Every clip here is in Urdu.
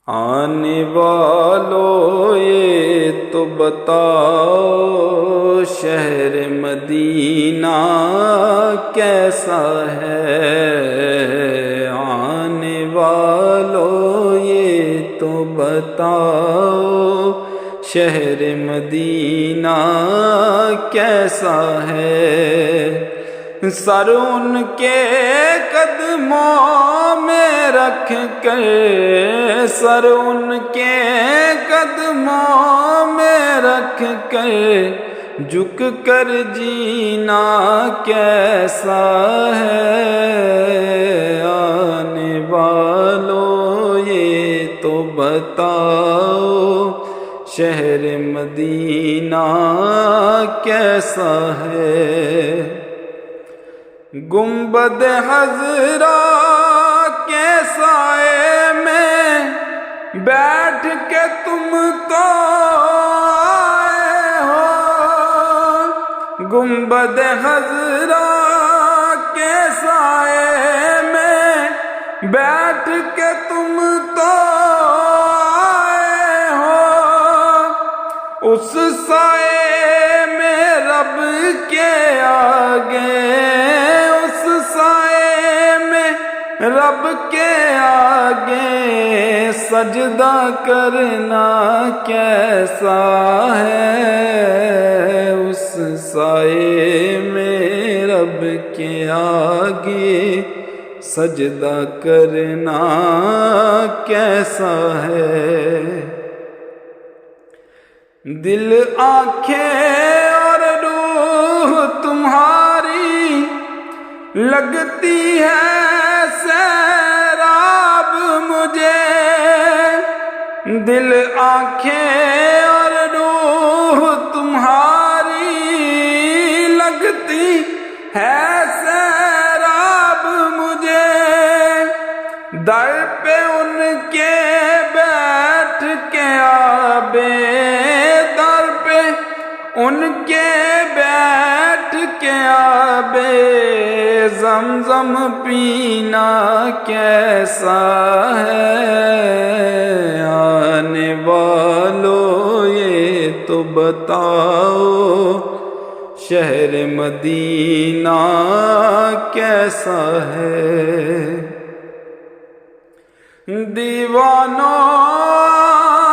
آنے والوں یہ تو بتاؤ شہر مدینہ کیسا ہے؟ آنے والوں یہ تو بتاؤ شہر مدینہ کیسا ہے؟ سر ان کے قدموں میں رکھ کر، سر ان کے قدموں میں رکھ کر جھک کر جینا کیسا ہے؟ آنے والوں یہ تو بتاؤ شہر مدینہ کیسا ہے؟ گنبد خضرا کے سائے میں بیٹھ کے تم تو آئے ہو، گنبد خضرا کے سائے میں بیٹھ کے تم تو آئے ہو، اس سائے میں رب کے آگے، رب کے آگے سجدہ کرنا کیسا ہے؟ اس سائے میں رب کے آگے سجدہ کرنا کیسا ہے؟ دل، آنکھیں اور روح تمہاری لگتی ہے سیراب مجھے، دل، آنکھیں اور روح تمہاری لگتی ہے سیراب مجھے، در پہ ان کے بیٹھ کے آبے، در پہ ان کے بیٹھ کے آبے زمزم پینا کیسا ہے؟ آنے والوں یہ تو بتاؤ شہر مدینہ کیسا ہے؟ دیوانوں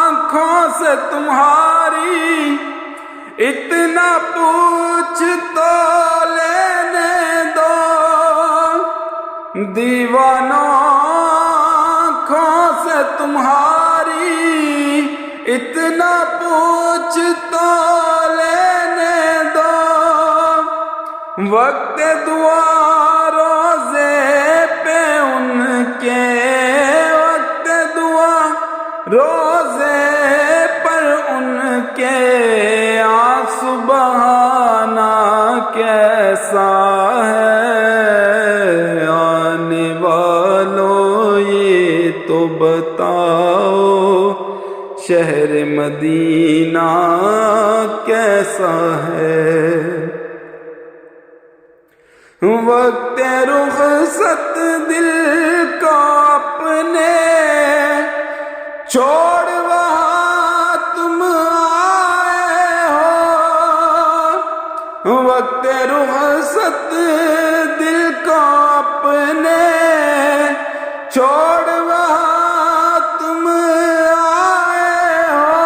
آنکھوں سے تمہاری اتنا پوچھ تو لینے دو، دیوانوں آنکھوں سے تمہاری اتنا پوچھ تو لینے دو، وقت دعا روزے پہ ان کے، وقت دعا روزے پر ان کے آنسو بہانا کیسا ہے؟ آنے والوں یہ تو بتاؤ شہر مدینہ کیسا ہے؟ وقت رخصت دل کو اپنے چھوڑ وہاں تم آئے ہو، وقت رخصت دل کو اپنے چھوڑ وہاں تم آئے ہو،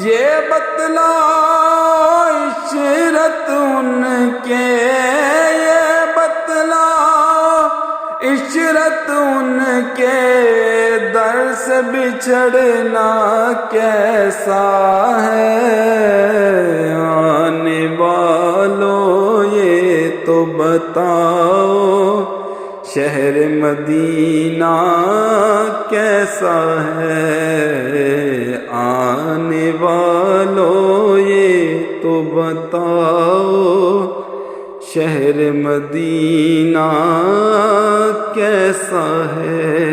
یہ بتلاؤ عشرت ان کے، یہ بتلاؤ عشرت ان کے در سے بچھڑنا کیسا ہے؟ آنے والوں یہ تو بتاؤ شہر مدینہ کیسا ہے؟ آنے والوں یہ تو بتاؤ شہر مدینہ کیسا ہے؟